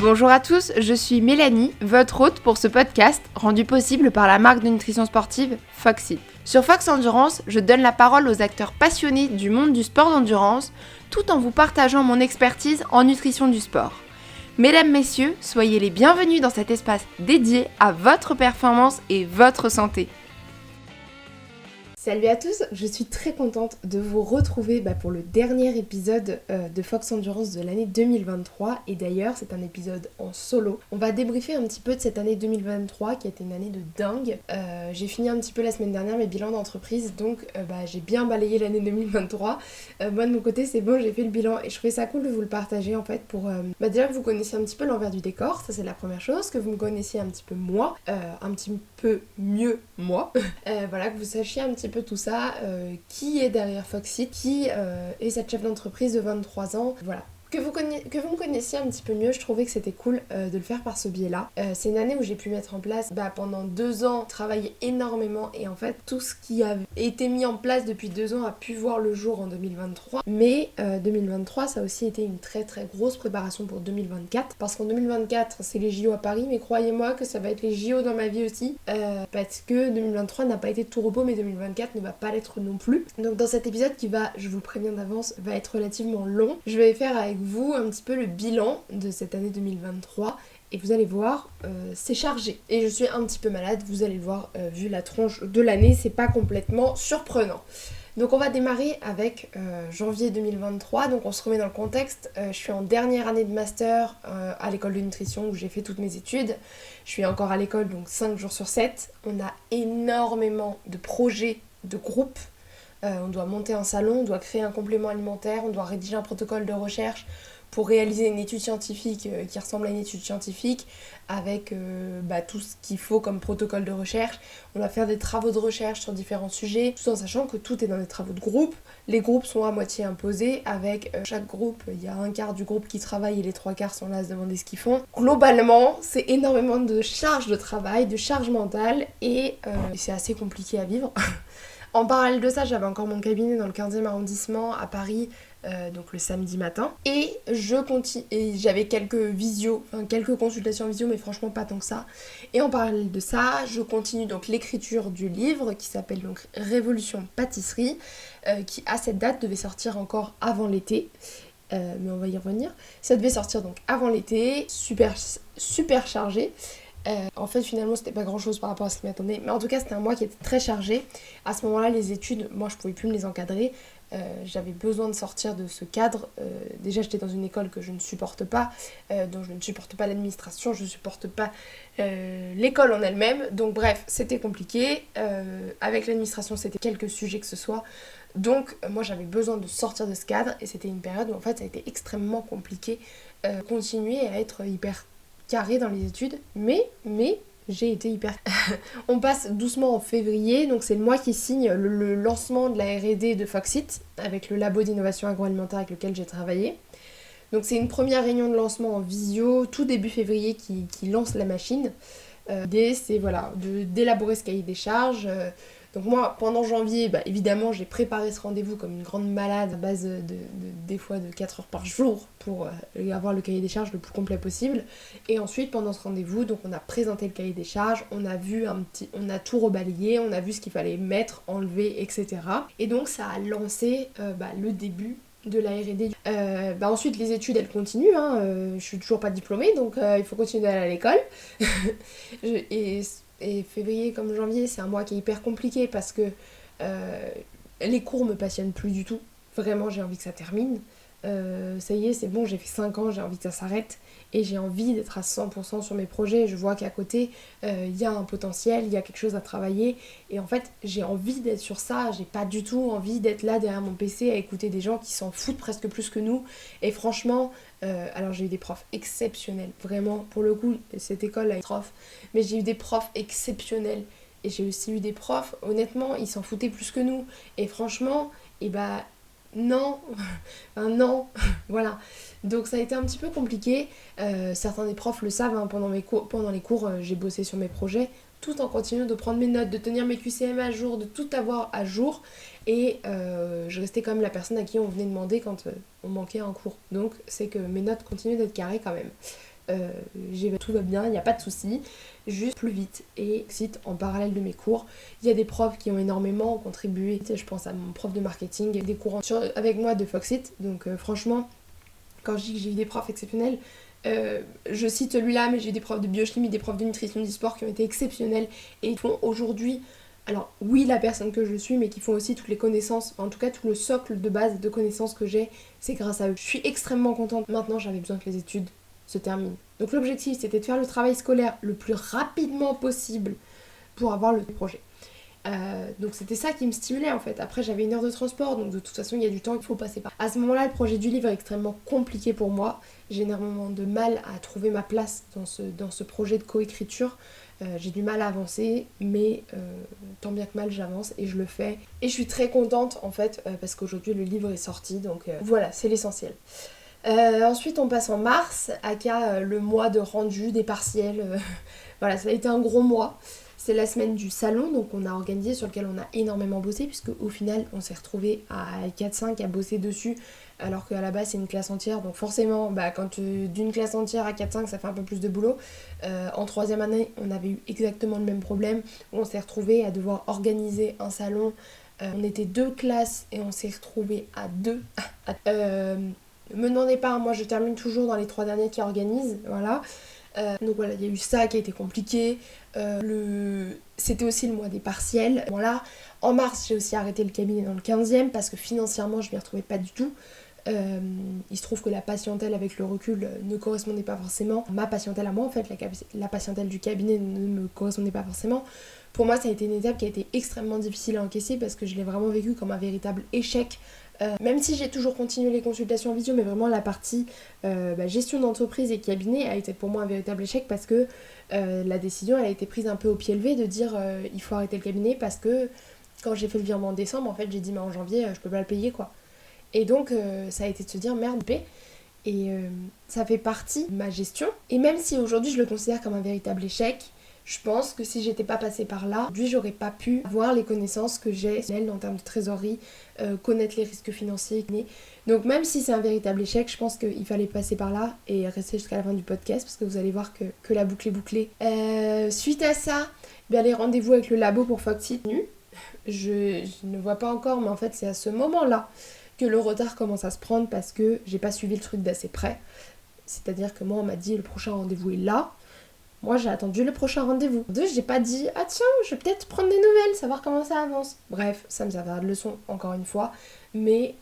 Bonjour à tous, je suis Mélanie, votre hôte pour ce podcast rendu possible par la marque de nutrition sportive Foxit. Sur Fox Endurance, je donne la parole aux acteurs passionnés du monde du sport d'endurance tout en vous partageant mon expertise en nutrition du sport. Mesdames, messieurs, soyez les bienvenus dans cet espace dédié à votre performance et votre santé. Salut à tous, je suis très contente de vous retrouver pour le dernier épisode de Fox Endurance de l'année 2023 et d'ailleurs c'est un épisode en solo. On va débriefer un petit peu de cette année 2023 qui a été une année de dingue. J'ai fini un petit peu la semaine dernière mes bilans d'entreprise donc j'ai bien balayé l'année 2023. Moi de mon côté c'est bon, j'ai fait le bilan et je trouvais ça cool de vous le partager en fait pour déjà que vous connaissiez un petit peu l'envers du décor, ça c'est la première chose, que vous me connaissiez un petit peu moi, un petit peu mieux moi, voilà, que vous sachiez un petit peu tout ça, qui est derrière Foxit, qui est cette chef d'entreprise de 23 ans, voilà. Que vous me connaissiez un petit peu mieux, je trouvais que c'était cool de le faire par ce biais-là. C'est une année où j'ai pu mettre en place, pendant 2 ans, travailler énormément et en fait tout ce qui a été mis en place depuis 2 ans a pu voir le jour en 2023. Mais 2023, ça a aussi été une très très grosse préparation pour 2024 parce qu'en 2024, c'est les JO à Paris, mais croyez-moi que ça va être les JO dans ma vie aussi parce que 2023 n'a pas été de tout repos, mais 2024 ne va pas l'être non plus. Donc dans cet épisode qui va, je vous le préviens d'avance, va être relativement long, je vais faire avec vous un petit peu le bilan de cette année 2023 et vous allez voir, c'est chargé. Et je suis un petit peu malade, vous allez le voir, vu la tronche de l'année, c'est pas complètement surprenant. Donc on va démarrer avec janvier 2023, donc on se remet dans le contexte. Je suis en dernière année de master à l'école de nutrition où j'ai fait toutes mes études. Je suis encore à l'école donc 5 jours sur 7. On a énormément de projets, de groupes. On doit monter un salon, on doit créer un complément alimentaire, on doit rédiger un protocole de recherche pour réaliser une étude scientifique qui ressemble à une étude scientifique avec tout ce qu'il faut comme protocole de recherche. On va faire des travaux de recherche sur différents sujets, tout en sachant que tout est dans des travaux de groupe. Les groupes sont à moitié imposés, avec chaque groupe, il y a un quart du groupe qui travaille et les 3 quarts sont là à se demander ce qu'ils font. Globalement, c'est énormément de charge de travail, de charge mentale et c'est assez compliqué à vivre. En parallèle de ça, j'avais encore mon cabinet dans le 15e arrondissement à Paris, donc le samedi matin. Et j'avais quelques consultations en visio, mais franchement pas tant que ça. Et en parallèle de ça, je continue donc l'écriture du livre qui s'appelle donc Révolution Pâtisserie, qui à cette date devait sortir encore avant l'été. Mais on va y revenir. Ça devait sortir donc avant l'été, super chargé. En fait finalement c'était pas grand chose par rapport à ce qui m'attendait, mais en tout cas c'était un mois qui était très chargé. À ce moment là les études, moi je pouvais plus me les encadrer, j'avais besoin de sortir de ce cadre. Déjà j'étais dans une école que je ne supporte pas, dont je ne supporte pas l'administration, je ne supporte pas l'école en elle-même, donc bref c'était compliqué. Avec l'administration c'était quelques sujets que ce soit, donc moi j'avais besoin de sortir de ce cadre et c'était une période où en fait ça a été extrêmement compliqué continuer à être hyper carré dans les études, mais j'ai été hyper... On passe doucement en février, donc c'est le mois qui signe le lancement de la R&D de Foxit, avec le labo d'innovation agroalimentaire avec lequel j'ai travaillé. Donc c'est une première réunion de lancement en visio, tout début février qui lance la machine. L'idée c'est d'élaborer ce cahier des charges. Donc moi, pendant janvier, évidemment, j'ai préparé ce rendez-vous comme une grande malade à base des fois de 4 heures par jour pour avoir le cahier des charges le plus complet possible. Et ensuite, pendant ce rendez-vous, donc on a présenté le cahier des charges, on a tout rebalayé, on a vu ce qu'il fallait mettre, enlever, etc. Et donc ça a lancé le début de la R&D. Ensuite les études elles continuent, je suis toujours pas diplômée donc il faut continuer d'aller à l'école. Et février comme janvier c'est un mois qui est hyper compliqué parce que les cours me passionnent plus du tout, vraiment j'ai envie que ça termine. Ça y est, c'est bon, j'ai fait 5 ans, j'ai envie que ça s'arrête et j'ai envie d'être à 100% sur mes projets. Je vois qu'à côté il y a un potentiel, il y a quelque chose à travailler et en fait j'ai envie d'être sur ça, j'ai pas du tout envie d'être là derrière mon PC à écouter des gens qui s'en foutent presque plus que nous. Et franchement alors j'ai eu des profs exceptionnels, vraiment pour le coup cette école a été prof, mais j'ai eu des profs exceptionnels et j'ai aussi eu des profs honnêtement ils s'en foutaient plus que nous et franchement non, non, voilà. Donc ça a été un petit peu compliqué. Certains des profs le savent, pendant les cours, j'ai bossé sur mes projets, tout en continuant de prendre mes notes, de tenir mes QCM à jour, de tout avoir à jour. Et je restais quand même la personne à qui on venait demander quand on manquait un cours. Donc c'est que mes notes continuaient d'être carrées quand même. tout va bien, il n'y a pas de souci, juste plus vite et Foxit en parallèle de mes cours. Il y a des profs qui ont énormément contribué, je pense à mon prof de marketing, des cours avec moi de Foxit, donc franchement, quand je dis que j'ai eu des profs exceptionnels, je cite celui-là, mais j'ai eu des profs de biochimie, des profs de nutrition du sport qui ont été exceptionnels et ils font aujourd'hui, alors oui, la personne que je suis, mais qui font aussi toutes les connaissances, en tout cas tout le socle de base de connaissances que j'ai, c'est grâce à eux. Je suis extrêmement contente. Maintenant, j'avais besoin que les études se terminent. Donc l'objectif, c'était de faire le travail scolaire le plus rapidement possible pour avoir le projet. Donc c'était ça qui me stimulait en fait. Après j'avais 1 heure de transport, donc de toute façon il y a du temps qu'il faut passer par. À ce moment-là, le projet du livre est extrêmement compliqué pour moi. J'ai énormément de mal à trouver ma place dans ce projet de coécriture. J'ai du mal à avancer, mais tant bien que mal j'avance et je le fais. Et je suis très contente en fait parce qu'aujourd'hui le livre est sorti, donc voilà, c'est l'essentiel. Ensuite on passe en mars, aka le mois de rendu des partiels. Voilà, ça a été un gros mois. C'est la semaine du salon, donc on a organisé, sur lequel on a énormément bossé, puisque au final on s'est retrouvés à 4-5 à bosser dessus, alors qu'à la base c'est une classe entière, donc forcément quand d'une classe entière à 4-5 ça fait un peu plus de boulot. En 3e année on avait eu exactement le même problème, où on s'est retrouvés à devoir organiser un salon. On était 2 classes et on s'est retrouvés à 2. Me demandez pas, moi je termine toujours dans les 3 derniers qui organisent, voilà. Donc voilà, il y a eu ça qui a été compliqué. C'était aussi le mois des partiels. Voilà. En mars, j'ai aussi arrêté le cabinet dans le 15e parce que financièrement, je m'y retrouvais pas du tout. Il se trouve que la patientèle avec le recul ne correspondait pas forcément. Ma patientèle à moi, en fait, la patientèle du cabinet ne me correspondait pas forcément. Pour moi, ça a été une étape qui a été extrêmement difficile à encaisser parce que je l'ai vraiment vécu comme un véritable échec. Même si j'ai toujours continué les consultations en visio, mais vraiment la partie gestion d'entreprise et cabinet a été pour moi un véritable échec parce que la décision elle a été prise un peu au pied levé de dire il faut arrêter le cabinet parce que quand j'ai fait le virement en décembre, en fait j'ai dit mais en janvier je peux pas le payer quoi. Et donc ça a été de se dire merde, et ça fait partie de ma gestion. Et même si aujourd'hui je le considère comme un véritable échec, je pense que si j'étais pas passée par là, aujourd'hui j'aurais pas pu avoir les connaissances que j'ai en termes de trésorerie, connaître les risques financiers. Donc même si c'est un véritable échec, je pense qu'il fallait passer par là et rester jusqu'à la fin du podcast parce que vous allez voir que la boucle est bouclée. Suite à ça, les rendez-vous avec le labo pour Foxit, je ne vois pas encore, mais en fait c'est à ce moment-là que le retard commence à se prendre parce que j'ai pas suivi le truc d'assez près. C'est-à-dire que moi on m'a dit le prochain rendez-vous est là. Moi j'ai attendu le prochain rendez-vous. J'ai pas dit ah tiens je vais peut-être prendre des nouvelles, savoir comment ça avance. Bref, ça me servira de leçon encore une fois. Mais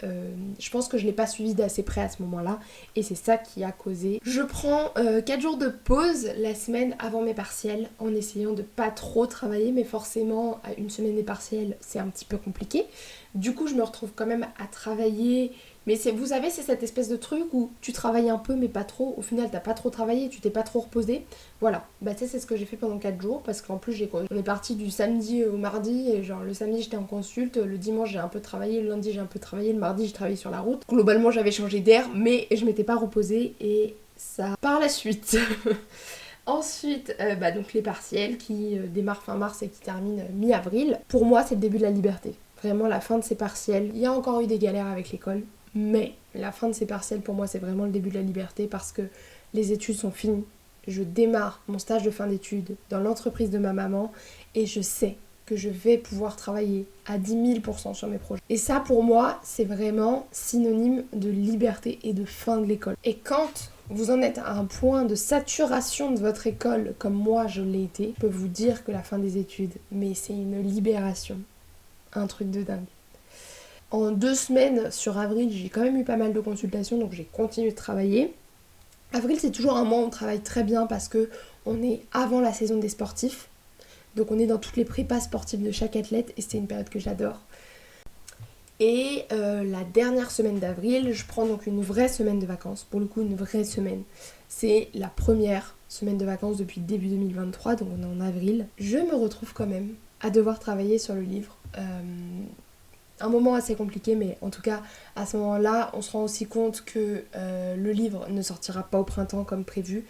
je pense que je l'ai pas suivi d'assez près à ce moment-là. Et c'est ça qui a causé. Je prends 4 jours de pause la semaine avant mes partiels en essayant de pas trop travailler. Mais forcément à une semaine des partiels c'est un petit peu compliqué. Du coup je me retrouve quand même à travailler. Mais vous savez, c'est cette espèce de truc où tu travailles un peu mais pas trop. Au final, t'as pas trop travaillé, tu t'es pas trop reposé. Voilà, c'est ce que j'ai fait pendant 4 jours parce qu'en plus, on est parti du samedi au mardi. Et genre, le samedi, j'étais en consulte. Le dimanche, j'ai un peu travaillé. Le lundi, j'ai un peu travaillé. Le mardi, j'ai travaillé sur la route. Globalement, j'avais changé d'air, mais je m'étais pas reposée. Et ça, par la suite. Ensuite, donc les partiels qui démarrent fin mars et qui terminent mi-avril. Pour moi, c'est le début de la liberté. Vraiment, la fin de ces partiels. Il y a encore eu des galères avec l'école. Mais la fin de ces partiels, pour moi, c'est vraiment le début de la liberté parce que les études sont finies. Je démarre mon stage de fin d'études dans l'entreprise de ma maman et je sais que je vais pouvoir travailler à 10 000% sur mes projets. Et ça, pour moi, c'est vraiment synonyme de liberté et de fin de l'école. Et quand vous en êtes à un point de saturation de votre école, comme moi je l'ai été, je peux vous dire que la fin des études, mais c'est une libération. Un truc de dingue. En 2 semaines sur avril, j'ai quand même eu pas mal de consultations, donc j'ai continué de travailler. Avril, c'est toujours un mois où on travaille très bien parce que on est avant la saison des sportifs. Donc on est dans toutes les prépas sportives de chaque athlète et c'est une période que j'adore. Et la dernière semaine d'avril, je prends donc une vraie semaine de vacances. Pour le coup, une vraie semaine. C'est la première semaine de vacances depuis début 2023, donc on est en avril. Je me retrouve quand même à devoir travailler sur le livre. Un moment assez compliqué, mais en tout cas à ce moment-là on se rend aussi compte que le livre ne sortira pas au printemps comme prévu,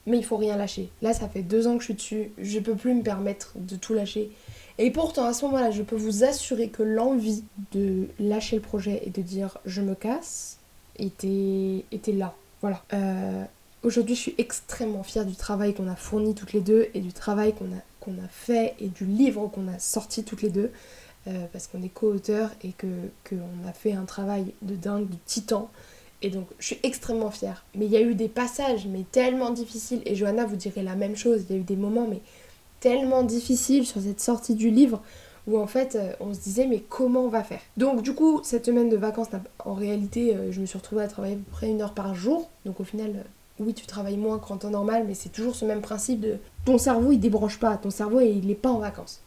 mais il faut rien lâcher. Là ça fait 2 ans que je suis dessus, je peux plus me permettre de tout lâcher, et pourtant à ce moment-là je peux vous assurer que l'envie de lâcher le projet et de dire je me casse était là, voilà. Aujourd'hui, je suis extrêmement fière du travail qu'on a fourni toutes les deux et du travail qu'on a fait et du livre qu'on a sorti toutes les deux. Parce qu'on est co-auteurs et qu'on a fait un travail de dingue, de titan. Et donc, je suis extrêmement fière. Mais il y a eu des passages, mais tellement difficiles. Et Johanna vous dirait la même chose. Il y a eu des moments, mais tellement difficiles sur cette sortie du livre où en fait, on se disait, mais comment on va faire? Donc, du coup, cette semaine de vacances, en réalité, je me suis retrouvée à travailler à peu près 1 heure par jour. Donc, au final, oui, tu travailles moins qu'en temps normal, mais c'est toujours ce même principe de ton cerveau, il débranche pas. Ton cerveau, il n'est pas en vacances.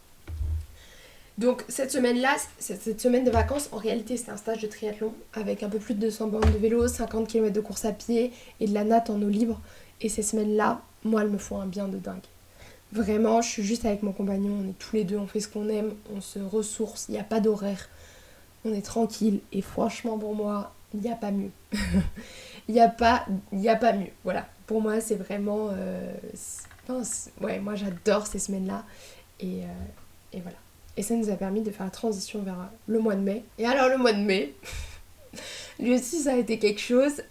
Donc cette semaine-là, cette semaine de vacances, en réalité c'était un stage de triathlon avec un peu plus de 200 bornes de vélo, 50 km de course à pied et de la natte en eau libre. Et ces semaines-là, moi elles me font un bien de dingue. Vraiment, je suis juste avec mon compagnon, on est tous les deux, on fait ce qu'on aime, on se ressource, il n'y a pas d'horaire, on est tranquille. Et franchement pour moi, il n'y a pas mieux. Il n'y a pas mieux, voilà. Pour moi c'est vraiment... ouais, moi j'adore ces semaines-là et voilà. Et ça nous a permis de faire la transition vers le mois de mai. Et alors le mois de mai, lui aussi ça a été quelque chose.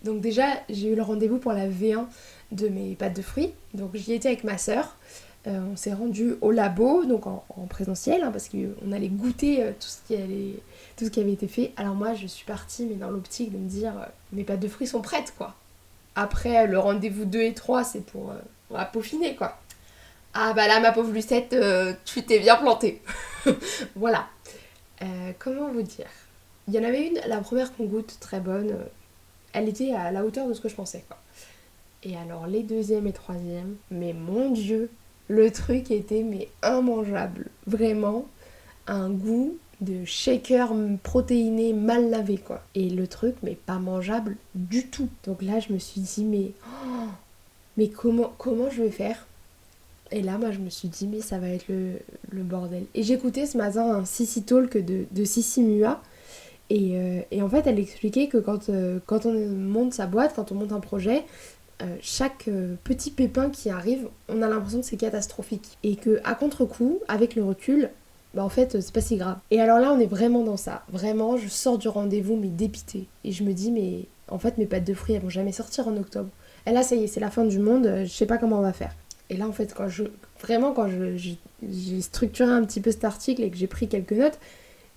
Donc déjà, j'ai eu le rendez-vous pour la V1 de mes pâtes de fruits. Donc j'y étais avec ma sœur. On s'est rendu au labo, donc en présentiel, hein, parce qu'on allait goûter tout ce qui avait été fait. Alors moi, je suis partie, mais dans l'optique de me dire, mes pâtes de fruits sont prêtes, quoi. Après, le rendez-vous 2 et 3, c'est pour peaufiner, quoi. Ah bah là, ma pauvre Lucette, tu t'es bien plantée. Voilà. Comment vous dire? Il y en avait une, la première qu'on goûte, très bonne. Elle était à la hauteur de ce que je pensais, quoi. Et alors, les deuxièmes et troisièmes, mais mon Dieu, le truc était mais immangeable. Vraiment, un goût de shaker protéiné mal lavé, quoi. Et le truc, mais pas mangeable du tout. Donc là, je me suis dit, mais comment je vais faire? Et là, moi, je me suis dit, mais ça va être le bordel. Et j'ai écouté ce matin un Sissi Talk de Sissi Mua. Et en fait, elle expliquait que quand on monte sa boîte, quand on monte un projet, chaque petit pépin qui arrive, on a l'impression que c'est catastrophique. Et que à contre-coup, avec le recul, bah en fait, c'est pas si grave. Et alors là, on est vraiment dans ça. Vraiment, je sors du rendez-vous, mais dépitée. Et je me dis, mais en fait, mes pâtes de fruits, elles vont jamais sortir en octobre. Et là, ça y est, c'est la fin du monde, je sais pas comment on va faire. Et là, en fait, quand j'ai structuré un petit peu cet article et que j'ai pris quelques notes,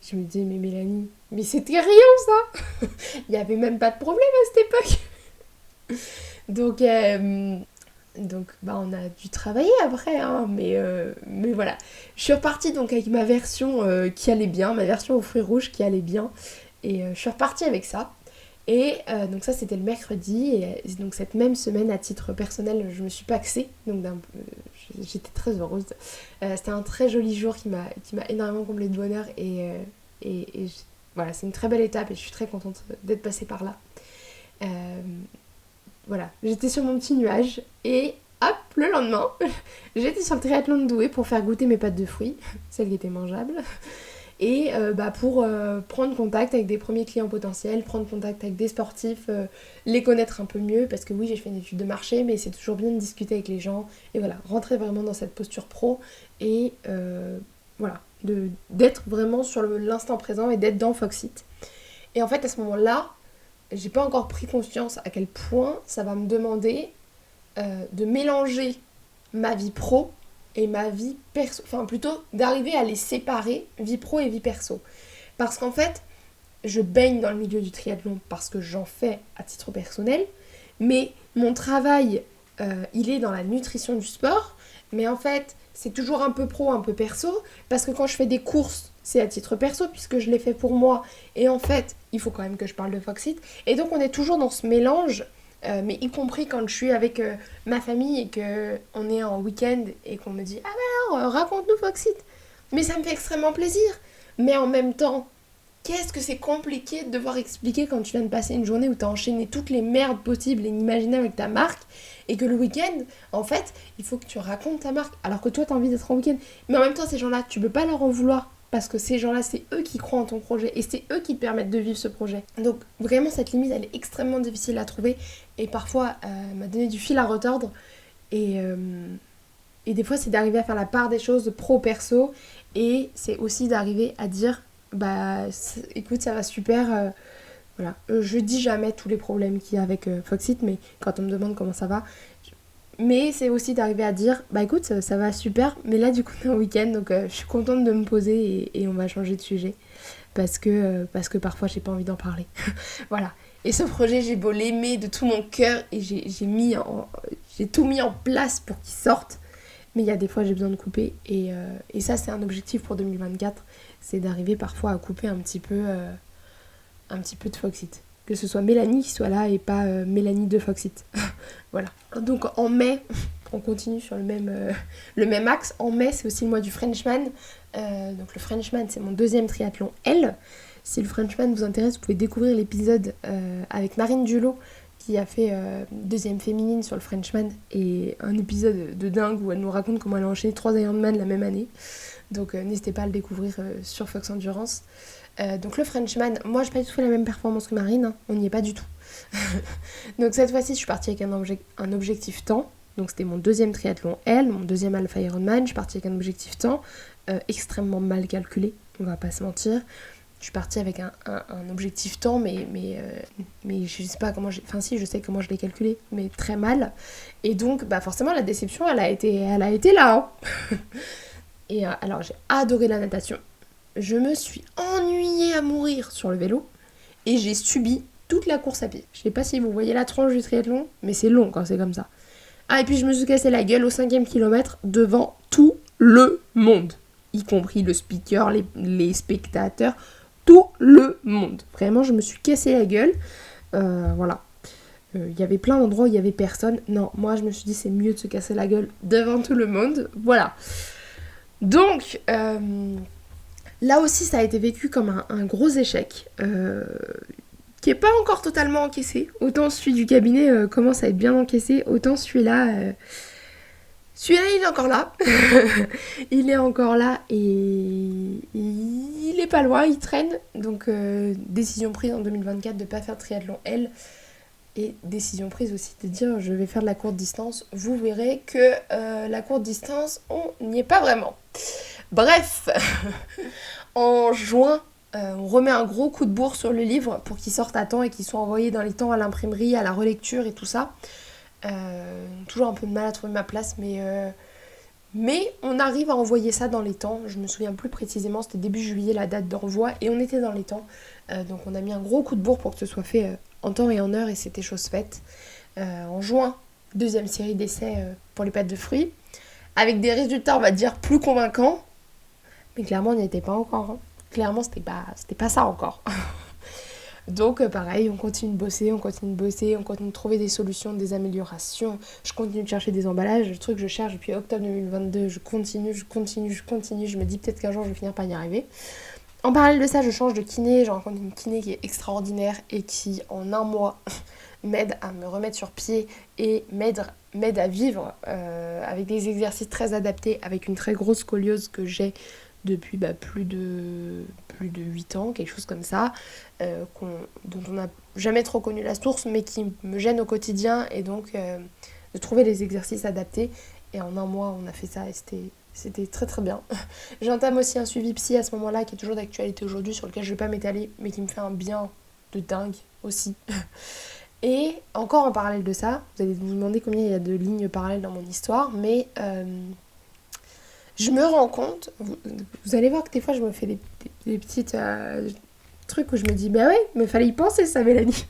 je me disais, mais Mélanie, mais c'était rien ça. Il n'y avait même pas de problème à cette époque. Donc bah, on a dû travailler après, hein, mais voilà. Je suis repartie donc avec ma version qui allait bien, ma version aux fruits rouges qui allait bien. Et je suis repartie avec ça. Et donc ça c'était le mercredi. Et donc cette même semaine, à titre personnel, je me suis paxée. Donc j'étais très heureuse. C'était un très joli jour qui m'a énormément comblée de bonheur. Voilà, c'est une très belle étape et je suis très contente d'être passée par là. Voilà, j'étais sur mon petit nuage et hop, le lendemain, j'étais sur le triathlon de Douai pour faire goûter mes pâtes de fruits, celles qui étaient mangeables, et pour prendre contact avec des premiers clients potentiels, prendre contact avec des sportifs, les connaître un peu mieux, parce que oui, j'ai fait une étude de marché, mais c'est toujours bien de discuter avec les gens, et voilà, rentrer vraiment dans cette posture pro, et voilà, d'être vraiment sur l'instant présent et d'être dans Foxit. Et en fait, à ce moment-là, j'ai pas encore pris conscience à quel point ça va me demander de mélanger ma vie pro et ma vie perso. Enfin, plutôt d'arriver à les séparer, vie pro et vie perso. Parce qu'en fait, je baigne dans le milieu du triathlon parce que j'en fais à titre personnel, mais mon travail, il est dans la nutrition du sport, mais en fait, c'est toujours un peu pro, un peu perso, parce que quand je fais des courses, c'est à titre perso, puisque je l'ai fait pour moi, et en fait, il faut quand même que je parle de Foxit, et donc on est toujours dans ce mélange, mais y compris quand je suis avec ma famille et qu'on est en week-end et qu'on me dit « Ah ben alors, raconte-nous Foxit !» Mais ça me fait extrêmement plaisir, mais en même temps, qu'est-ce que c'est compliqué de devoir expliquer quand tu viens de passer une journée où tu as enchaîné toutes les merdes possibles et inimaginables avec ta marque et que le week-end, en fait, il faut que tu racontes ta marque alors que toi, tu as envie d'être en week-end. Mais en même temps, ces gens-là, tu peux pas leur en vouloir parce que ces gens-là, c'est eux qui croient en ton projet et c'est eux qui te permettent de vivre ce projet. Donc vraiment, cette limite, elle est extrêmement difficile à trouver et parfois, elle m'a donné du fil à retordre et des fois, c'est d'arriver à faire la part des choses pro-perso et c'est aussi d'arriver à dire bah écoute, ça va super, Voilà, je dis jamais tous les problèmes qu'il y a avec Foxit, mais quand on me demande comment ça va, mais c'est aussi d'arriver à dire, bah écoute, ça va super, mais là du coup on est en week-end, donc je suis contente de me poser et on va changer de sujet, parce que parfois j'ai pas envie d'en parler. Voilà. Et ce projet, j'ai beau l'aimer de tout mon cœur et j'ai tout mis en place pour qu'il sorte, mais il y a des fois j'ai besoin de couper et ça c'est un objectif pour 2024, c'est d'arriver parfois à couper un petit peu de Foxit. Que ce soit Mélanie qui soit là et pas Mélanie de Foxit. Voilà. Donc en mai, on continue sur le même axe. En mai, c'est aussi le mois du Frenchman. Donc le Frenchman, c'est mon deuxième triathlon L. Si le Frenchman vous intéresse, vous pouvez découvrir l'épisode avec Marine Dulot qui a fait deuxième féminine sur le Frenchman et un épisode de dingue où elle nous raconte comment elle a enchaîné 3 Ironman la même année. Donc n'hésitez pas à le découvrir sur Fox Endurance. Donc le Frenchman, moi j'ai pas du tout fait la même performance que Marine, hein, on n'y est pas du tout. Donc cette fois-ci je suis partie avec un objectif temps, donc c'était mon deuxième triathlon L, mon deuxième Alpha Ironman, je suis partie avec un objectif temps extrêmement mal calculé, on va pas se mentir. Je suis partie avec un objectif temps, mais je sais pas comment enfin si, je sais comment je l'ai calculé, mais très mal. Et donc bah forcément la déception elle a été là. Hein. Et alors j'ai adoré la natation. Je me suis ennuyée à mourir sur le vélo et j'ai subi toute la course à pied. Je sais pas si vous voyez la tranche du triathlon, mais c'est long quand c'est comme ça. Ah, et puis je me suis cassé la gueule au 5e kilomètre devant tout le monde, y compris le speaker, les spectateurs, tout le monde. Vraiment, je me suis cassé la gueule. Voilà. Il y avait plein d'endroits où il y avait personne. Non, moi je me suis dit c'est mieux de se casser la gueule devant tout le monde. Voilà. Donc, là aussi, ça a été vécu comme un gros échec, qui n'est pas encore totalement encaissé. Autant celui du cabinet commence à être bien encaissé, autant celui-là, il est encore là. Il est encore là et il est pas loin, il traîne. Donc, décision prise en 2024 de ne pas faire de triathlon L. Et décision prise aussi de dire je vais faire de la courte distance. Vous verrez que la courte distance, on n'y est pas vraiment. Bref, en juin, on remet un gros coup de bourre sur le livre pour qu'il sorte à temps et qu'il soit envoyé dans les temps à l'imprimerie, à la relecture et tout ça. Toujours un peu de mal à trouver ma place, mais on arrive à envoyer ça dans les temps. Je me souviens plus précisément, c'était début juillet la date d'envoi et on était dans les temps. Donc on a mis un gros coup de bourre pour que ce soit fait en temps et en heure et c'était chose faite. En juin, deuxième série d'essais pour les pâtes de fruits, avec des résultats on va dire plus convaincants, mais clairement on n'y était pas encore. Hein. Clairement c'était pas ça encore. Donc pareil, on continue de bosser, on continue de trouver des solutions, des améliorations. Je continue de chercher des emballages, le truc que je cherche depuis octobre 2022, je continue. Je me dis peut-être qu'un jour je vais finir par y arriver. En parallèle de ça, je change de kiné, je rencontre une kiné qui est extraordinaire et qui en un mois m'aide à me remettre sur pied et m'aide à vivre avec des exercices très adaptés, avec une très grosse scoliose que j'ai depuis plus de 8 ans, quelque chose comme ça, dont on n'a jamais trop connu la source, mais qui me gêne au quotidien, et donc de trouver des exercices adaptés. Et en un mois, on a fait ça, et c'était très très bien. J'entame aussi un suivi psy à ce moment-là, qui est toujours d'actualité aujourd'hui, sur lequel je ne vais pas m'étaler, mais qui me fait un bien de dingue aussi. Et encore en parallèle de ça, vous allez vous demander combien il y a de lignes parallèles dans mon histoire, mais je me rends compte, vous allez voir que des fois je me fais des petites trucs où je me dis bah ouais, mais fallait y penser ça, Mélanie.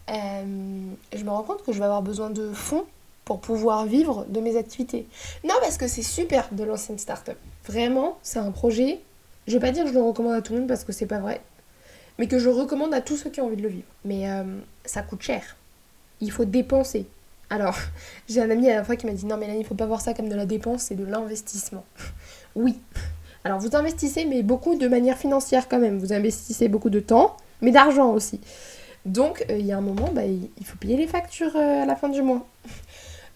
Je me rends compte que je vais avoir besoin de fonds pour pouvoir vivre de mes activités. Non, parce que c'est super de lancer une start-up. Vraiment, c'est un projet, je vais pas dire que je le recommande à tout le monde parce que c'est pas vrai, mais que je recommande à tous ceux qui ont envie de le vivre. Mais ça coûte cher. Il faut dépenser. Alors, j'ai un ami à la fois qui m'a dit non Mélanie, il faut pas voir ça comme de la dépense, c'est de l'investissement. Oui. Alors vous investissez, mais beaucoup de manière financière quand même. Vous investissez beaucoup de temps, mais d'argent aussi. Donc il y a un moment, il faut payer les factures à la fin du mois.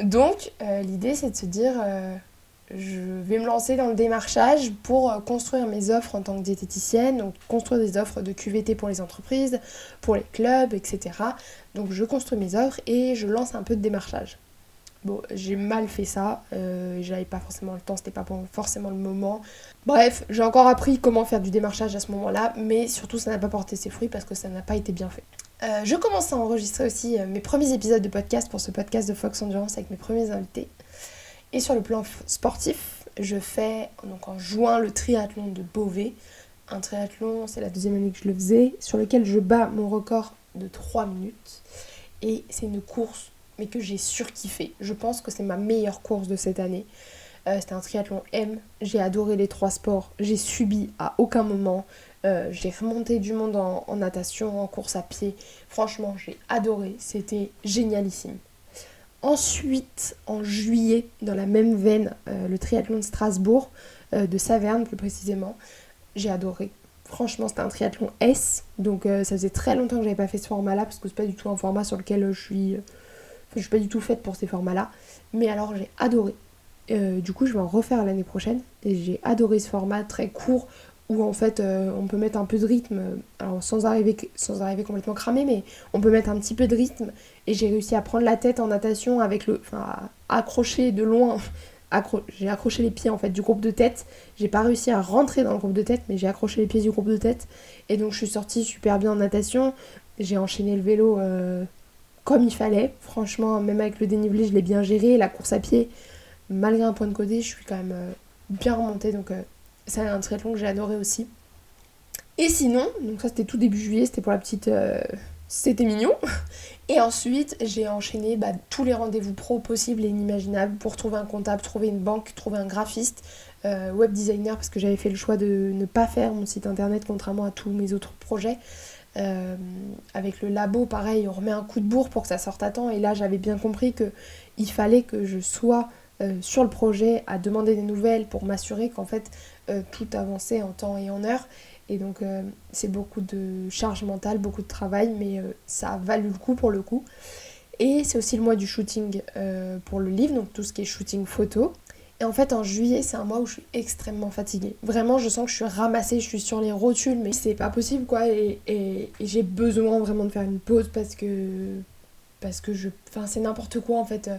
Donc l'idée c'est de se dire je vais me lancer dans le démarchage pour construire mes offres en tant que diététicienne, donc construire des offres de QVT pour les entreprises, pour les clubs, etc. Donc je construis mes offres et je lance un peu de démarchage. Bon, j'ai mal fait ça, j'avais pas forcément le temps, c'était pas forcément le moment. Bref, j'ai encore appris comment faire du démarchage à ce moment-là, mais surtout ça n'a pas porté ses fruits parce que ça n'a pas été bien fait. Je commence à enregistrer aussi mes premiers épisodes de podcast pour ce podcast de Fox Endurance avec mes premiers invités. Et sur le plan sportif, je fais donc en juin le triathlon de Beauvais. Un triathlon, c'est la deuxième année que je le faisais, sur lequel je bats mon record de 3 minutes. Et c'est une course, mais que j'ai surkiffé. Je pense que c'est ma meilleure course de cette année. C'était un triathlon M. J'ai adoré les 3 sports. J'ai subi à aucun moment. J'ai remonté du monde en natation, en course à pied. Franchement, j'ai adoré. C'était génialissime. Ensuite, en juillet, dans la même veine, le triathlon de Strasbourg, de Saverne plus précisément, j'ai adoré. Franchement, c'était un triathlon S, donc ça faisait très longtemps que j'avais pas fait ce format-là, parce que c'est pas du tout un format sur lequel je suis pas du tout faite pour ces formats-là. Mais alors, j'ai adoré. Du coup, je vais en refaire l'année prochaine, et j'ai adoré ce format très court, où en fait, on peut mettre un peu de rythme, alors sans arriver complètement cramé, mais on peut mettre un petit peu de rythme, et j'ai réussi à prendre la tête en natation avec à accrocher de loin. J'ai accroché les pieds en fait du groupe de tête. J'ai pas réussi à rentrer dans le groupe de tête, mais j'ai accroché les pieds du groupe de tête. Et donc je suis sortie super bien en natation. J'ai enchaîné le vélo comme il fallait. Franchement, même avec le dénivelé, je l'ai bien géré. La course à pied, malgré un point de côté, je suis quand même bien remontée. Donc c'est un triathlon que j'ai adoré aussi. Et sinon, donc ça c'était tout début juillet, c'était pour la petite... C'était mignon. Et ensuite, j'ai enchaîné tous les rendez-vous pro possibles et inimaginables pour trouver un comptable, trouver une banque, trouver un graphiste, web designer, parce que j'avais fait le choix de ne pas faire mon site internet contrairement à tous mes autres projets. Avec le labo, pareil, on remet un coup de bourre pour que ça sorte à temps. Et là, j'avais bien compris qu'il fallait que je sois sur le projet à demander des nouvelles pour m'assurer qu'en fait, tout avançait en temps et en heure. Et donc c'est beaucoup de charge mentale, beaucoup de travail, mais ça a valu le coup pour le coup. Et c'est aussi le mois du shooting pour le livre, donc tout ce qui est shooting photo. Et en fait en juillet c'est un mois où je suis extrêmement fatiguée. Vraiment je sens que je suis ramassée, je suis sur les rotules, mais c'est pas possible quoi. Et j'ai besoin vraiment de faire une pause parce que c'est n'importe quoi en fait.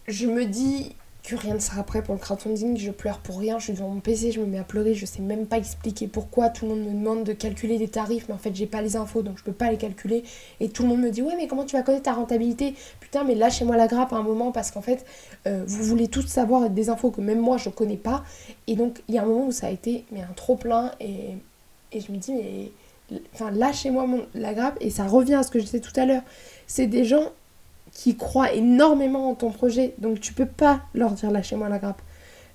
Je me dis que rien ne sera prêt pour le crowdfunding, je pleure pour rien, je suis devant mon PC, je me mets à pleurer, je sais même pas expliquer pourquoi, tout le monde me demande de calculer des tarifs, mais en fait j'ai pas les infos donc je peux pas les calculer, et tout le monde me dit ouais mais comment tu vas connaître ta rentabilité, putain mais lâchez-moi la grappe à un moment parce qu'en fait vous voulez tous savoir des infos que même moi je connais pas, et donc il y a un moment où ça a été mais un trop plein, et je me dis mais lâchez-moi la grappe, et ça revient à ce que je disais tout à l'heure, c'est des gens qui croient énormément en ton projet, donc tu peux pas leur dire lâchez-moi la grappe,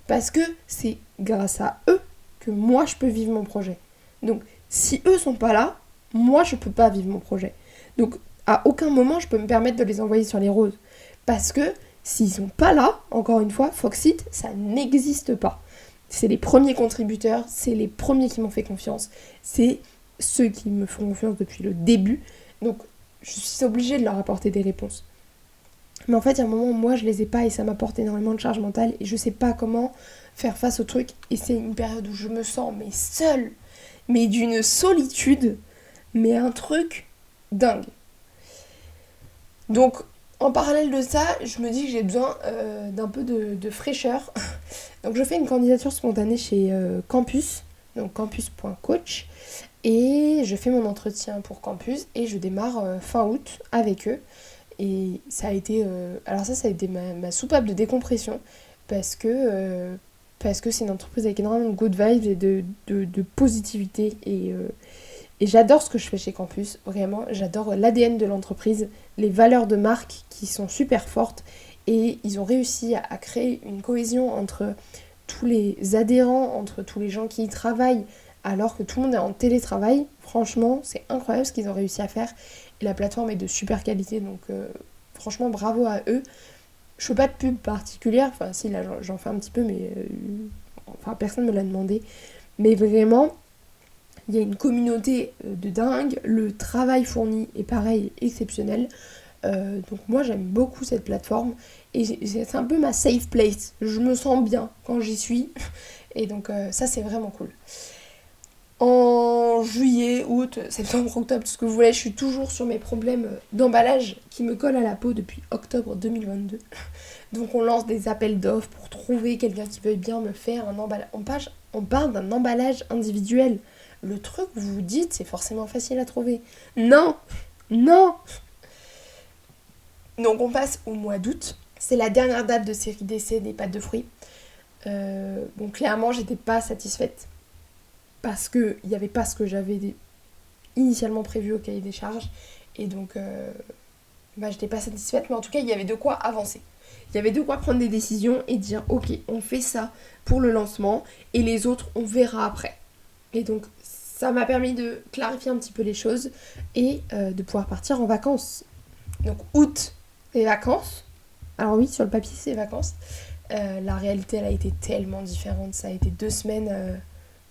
parce que c'est grâce à eux que moi je peux vivre mon projet. Donc si eux sont pas là, moi je peux pas vivre mon projet. Donc à aucun moment je peux me permettre de les envoyer sur les roses, parce que s'ils sont pas là, encore une fois, Foxit ça n'existe pas. C'est les premiers contributeurs, c'est les premiers qui m'ont fait confiance, c'est ceux qui me font confiance depuis le début, donc je suis obligée de leur apporter des réponses. Mais en fait, il y a un moment où moi, je les ai pas et ça m'apporte énormément de charge mentale et je sais pas comment faire face au truc. Et c'est une période où je me sens mais seule, mais d'une solitude, mais un truc dingue. Donc, en parallèle de ça, je me dis que j'ai besoin d'un peu de fraîcheur. Donc, je fais une candidature spontanée chez Campus, donc campus.coach. Et je fais mon entretien pour Campus et je démarre fin août avec eux. Et ça a été, ça a été ma soupape de décompression parce que c'est une entreprise avec énormément de good vibes et de positivité. Et j'adore ce que je fais chez Campus, vraiment. J'adore l'ADN de l'entreprise, les valeurs de marque qui sont super fortes. Et ils ont réussi à créer une cohésion entre tous les adhérents, entre tous les gens qui y travaillent, alors que tout le monde est en télétravail. Franchement, c'est incroyable ce qu'ils ont réussi à faire. Et la plateforme est de super qualité, donc franchement bravo à eux. Je fais pas de pub particulière, enfin si là j'en fais un petit peu, mais personne me l'a demandé. Mais vraiment, il y a une communauté de dingue, le travail fourni est pareil, exceptionnel. Donc moi j'aime beaucoup cette plateforme et c'est un peu ma safe place. Je me sens bien quand j'y suis et donc ça c'est vraiment cool. En juillet, août, septembre, octobre, tout ce que vous voulez. Je suis toujours sur mes problèmes d'emballage qui me collent à la peau depuis octobre 2022. Donc on lance des appels d'offres pour trouver quelqu'un qui veuille bien me faire un emballage. On parle d'un emballage individuel. Le truc, vous vous dites, c'est forcément facile à trouver. Non, non. Donc on passe au mois d'août. C'est la dernière date de série d'essai des pâtes de fruits. Bon, clairement, j'étais pas satisfaite. Parce qu'il n'y avait pas ce que j'avais initialement prévu au cahier des charges. Et donc, j'étais pas satisfaite. Mais en tout cas, il y avait de quoi avancer. Il y avait de quoi prendre des décisions et dire ok, on fait ça pour le lancement et les autres, on verra après. Et donc, ça m'a permis de clarifier un petit peu les choses et de pouvoir partir en vacances. Donc, août, les vacances. Alors oui, sur le papier, c'est vacances. La réalité, elle a été tellement différente. Ça a été 2 semaines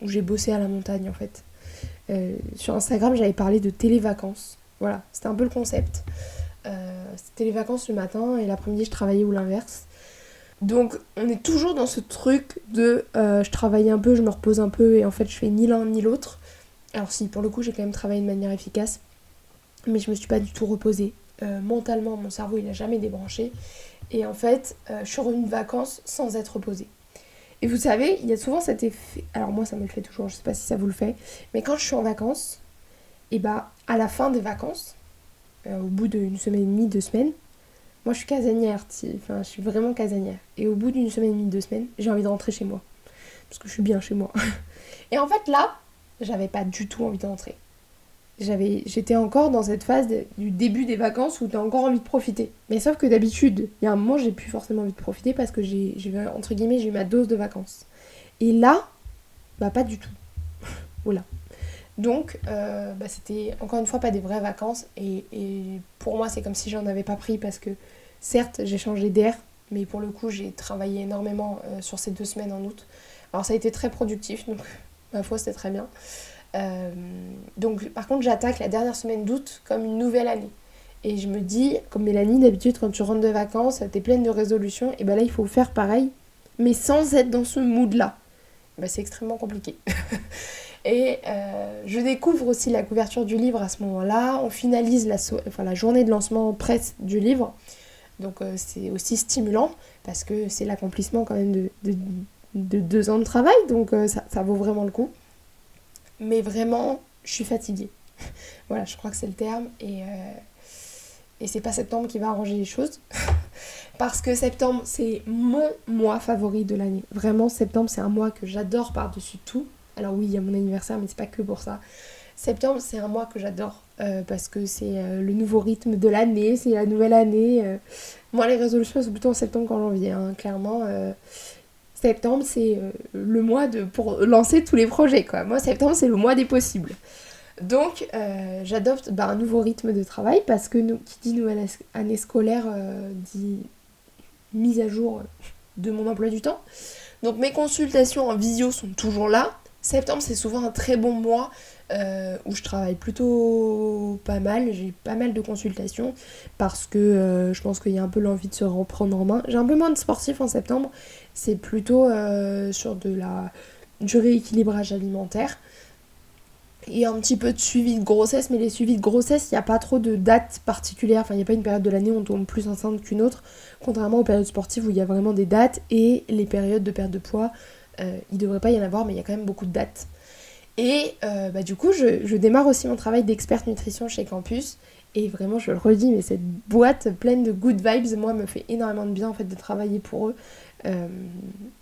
où j'ai bossé à la montagne, en fait. Sur Instagram, j'avais parlé de télévacances. Voilà, c'était un peu le concept. C'était les vacances le matin et l'après-midi, je travaillais ou l'inverse. Donc, on est toujours dans ce truc de je travaille un peu, je me repose un peu et en fait, je fais ni l'un ni l'autre. Alors si, pour le coup, j'ai quand même travaillé de manière efficace, mais je me suis pas du tout reposée. Mentalement, mon cerveau, il a jamais débranché. Et en fait, je suis revenue de vacances sans être reposée. Et vous savez, il y a souvent cet effet... Alors moi, ça me le fait toujours, je sais pas si ça vous le fait. Mais quand je suis en vacances, et à la fin des vacances, au bout d'une semaine et demie, 2 semaines, moi je suis casanière, je suis vraiment casanière. Et au bout d'une semaine et demie, 2 semaines, j'ai envie de rentrer chez moi. Parce que je suis bien chez moi. Et en fait là, j'avais pas du tout envie de rentrer. J'étais encore dans cette phase du début des vacances où t'as encore envie de profiter. Mais sauf que d'habitude, il y a un moment, j'ai plus forcément envie de profiter parce que entre guillemets, j'ai eu ma dose de vacances. Et là, pas du tout. Voilà. Donc, c'était encore une fois pas des vraies vacances. Et pour moi, c'est comme si j'en avais pas pris parce que, certes, j'ai changé d'air, mais pour le coup, j'ai travaillé énormément sur ces 2 semaines en août. Alors, ça a été très productif, donc ma foi, c'était très bien. Donc par contre j'attaque la dernière semaine d'août comme une nouvelle année et je me dis, comme Mélanie d'habitude quand tu rentres de vacances t'es pleine de résolutions, et là il faut faire pareil mais sans être dans ce mood là. C'est extrêmement compliqué. Et je découvre aussi la couverture du livre à ce moment là, on finalise la journée de lancement presse du livre, donc c'est aussi stimulant parce que c'est l'accomplissement quand même de 2 ans de travail, donc ça vaut vraiment le coup. Mais vraiment, je suis fatiguée. Voilà, je crois que c'est le terme. Et c'est pas septembre qui va arranger les choses. Parce que septembre, c'est mon mois favori de l'année. Vraiment, septembre, c'est un mois que j'adore par-dessus tout. Alors oui, il y a mon anniversaire, mais c'est pas que pour ça. Septembre, c'est un mois que j'adore. Parce que c'est le nouveau rythme de l'année, c'est la nouvelle année. Moi, les résolutions, c'est plutôt en septembre qu'en janvier. Clairement... Septembre, c'est le mois pour lancer tous les projets, quoi. Moi, septembre, c'est le mois des possibles. Donc, j'adopte un nouveau rythme de travail parce que qui dit nouvelle année scolaire dit mise à jour de mon emploi du temps. Donc, mes consultations en visio sont toujours là. Septembre, c'est souvent un très bon mois où je travaille plutôt pas mal. J'ai pas mal de consultations parce que je pense qu'il y a un peu l'envie de se reprendre en main. J'ai un peu moins de sportifs en septembre. C'est plutôt sur du rééquilibrage alimentaire et un petit peu de suivi de grossesse. Mais les suivis de grossesse, il n'y a pas trop de dates particulières. Enfin, il n'y a pas une période de l'année où on tombe plus enceinte qu'une autre. Contrairement aux périodes sportives où il y a vraiment des dates. Et les périodes de perte de poids, il ne devrait pas y en avoir, mais il y a quand même beaucoup de dates. Et du coup, je démarre aussi mon travail d'experte nutrition chez Campus. Et vraiment, je le redis, mais cette boîte pleine de good vibes, moi, me fait énormément de bien en fait de travailler pour eux.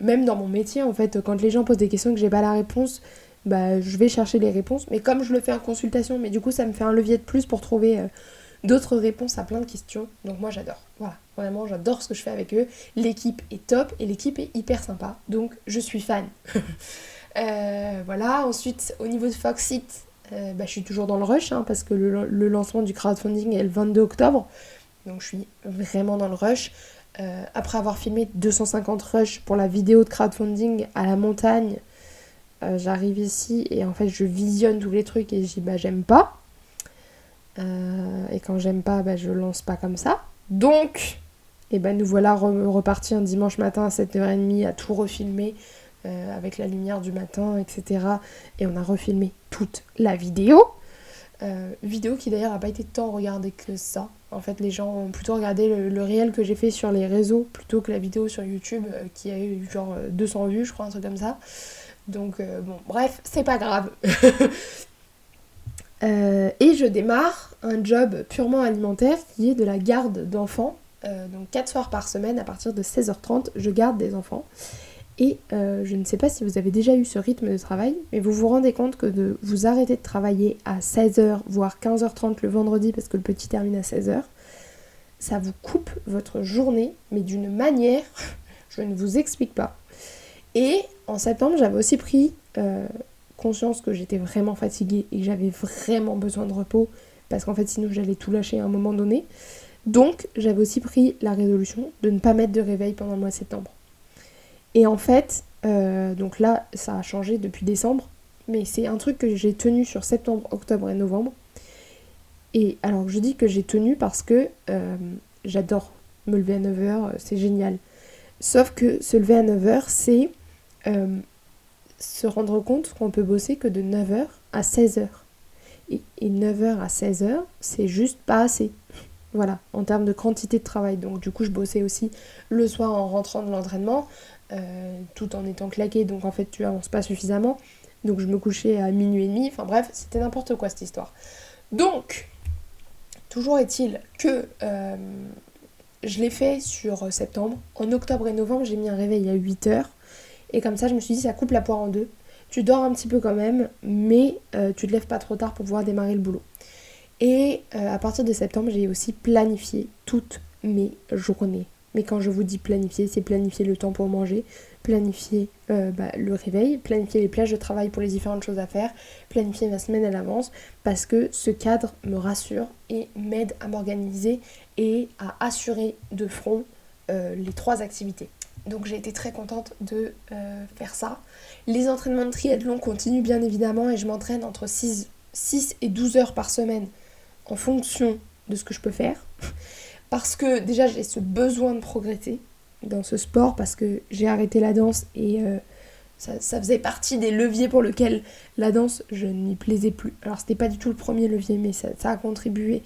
Même dans mon métier, en fait, quand les gens posent des questions et que j'ai pas la réponse, je vais chercher les réponses. Mais comme je le fais en consultation, mais du coup, ça me fait un levier de plus pour trouver d'autres réponses à plein de questions. Donc moi, j'adore. Voilà, vraiment, j'adore ce que je fais avec eux. L'équipe est top et l'équipe est hyper sympa. Donc, je suis fan. Voilà, ensuite, au niveau de Foxit, je suis toujours dans le rush parce que le lancement du crowdfunding est le 22 octobre. Donc, je suis vraiment dans le rush. Après avoir filmé 250 rushs pour la vidéo de crowdfunding à la montagne, j'arrive ici et en fait je visionne tous les trucs et je dis j'aime pas. Et quand j'aime pas, je lance pas comme ça. Donc, nous voilà repartis un dimanche matin à 7h30 à tout refilmer avec la lumière du matin, etc. Et on a refilmé toute la vidéo. Vidéo qui d'ailleurs n'a pas été tant regardée que ça. En fait, les gens ont plutôt regardé le réel que j'ai fait sur les réseaux plutôt que la vidéo sur YouTube qui a eu genre 200 vues, je crois, un truc comme ça. Donc bon, bref, c'est pas grave. Et je démarre un job purement alimentaire qui est de la garde d'enfants. Donc 4 soirs par semaine à partir de 16h30, je garde des enfants. Et je ne sais pas si vous avez déjà eu ce rythme de travail, mais vous vous rendez compte que de vous arrêter de travailler à 16h, voire 15h30 le vendredi parce que le petit termine à 16h, ça vous coupe votre journée, mais d'une manière, je ne vous explique pas. Et en septembre, j'avais aussi pris conscience que j'étais vraiment fatiguée et que j'avais vraiment besoin de repos, parce qu'en fait sinon j'allais tout lâcher à un moment donné. Donc j'avais aussi pris la résolution de ne pas mettre de réveil pendant le mois de septembre. Et en fait, donc là, ça a changé depuis décembre, mais c'est un truc que j'ai tenu sur septembre, octobre et novembre. Et alors, je dis que j'ai tenu parce que j'adore me lever à 9h, c'est génial. Sauf que se lever à 9h, c'est se rendre compte qu'on peut bosser que de 9h à 16h. Et 9h à 16h, c'est juste pas assez. Voilà, en termes de quantité de travail. Donc du coup, je bossais aussi le soir en rentrant de l'entraînement. Tout en étant claquée, donc en fait tu avances pas suffisamment, donc je me couchais à minuit et demi, enfin bref, c'était n'importe quoi cette histoire. Donc, toujours est-il que je l'ai fait sur septembre. En octobre et novembre, j'ai mis un réveil à 8h, et comme ça je me suis dit ça coupe la poire en deux, tu dors un petit peu quand même, mais tu te lèves pas trop tard pour pouvoir démarrer le boulot. Et à partir de septembre, j'ai aussi planifié toutes mes journées. Mais quand je vous dis planifier, c'est planifier le temps pour manger, planifier le réveil, planifier les plages de travail pour les différentes choses à faire, planifier ma semaine à l'avance, parce que ce cadre me rassure et m'aide à m'organiser et à assurer de front les 3 activités. Donc j'ai été très contente de faire ça. Les entraînements de triathlon continuent bien évidemment et je m'entraîne entre 6 et 12 heures par semaine en fonction de ce que je peux faire. Parce que déjà j'ai ce besoin de progresser dans ce sport, parce que j'ai arrêté la danse et ça faisait partie des leviers pour lesquels la danse, je n'y plaisais plus. Alors c'était pas du tout le premier levier, mais ça a contribué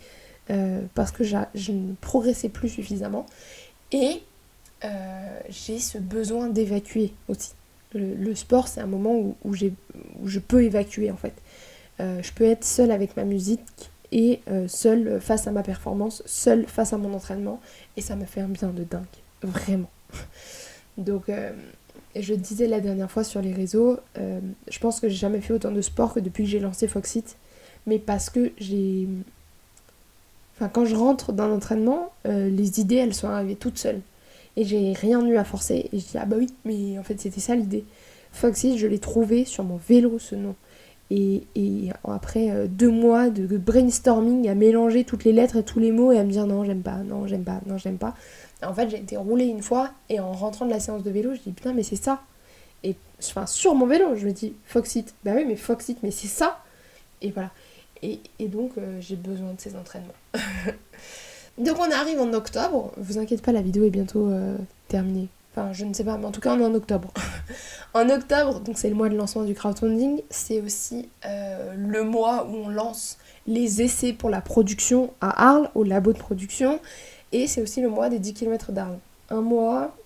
parce que je ne progressais plus suffisamment. Et j'ai ce besoin d'évacuer aussi. Le sport, c'est un moment où je peux évacuer en fait. Je peux être seule avec ma musique et seule face à ma performance, seule face à mon entraînement, et ça me fait un bien de dingue, vraiment. Donc je disais la dernière fois sur les réseaux, je pense que j'ai jamais fait autant de sport que depuis que j'ai lancé Foxit, mais parce que quand je rentre d'un entraînement, les idées elles sont arrivées toutes seules, et j'ai rien eu à forcer, et je dis ah bah oui, mais en fait c'était ça l'idée. Foxit, je l'ai trouvé sur mon vélo, ce nom. Et après 2 mois de brainstorming à mélanger toutes les lettres et tous les mots et à me dire non j'aime pas, non j'aime pas, non j'aime pas. En fait j'ai été roulée une fois et en rentrant de la séance de vélo je dis putain mais c'est ça. Et enfin sur mon vélo je me dis Foxit, bah oui mais Foxit mais c'est ça. Et voilà. Et donc j'ai besoin de ces entraînements. Donc on arrive en octobre, vous inquiétez pas la vidéo est bientôt terminée. Enfin, je ne sais pas, mais en tout cas, on est en octobre. En octobre, donc c'est le mois de lancement du crowdfunding, c'est aussi le mois où on lance les essais pour la production à Arles, au labo de production, et c'est aussi le mois des 10 km d'Arles. Un mois,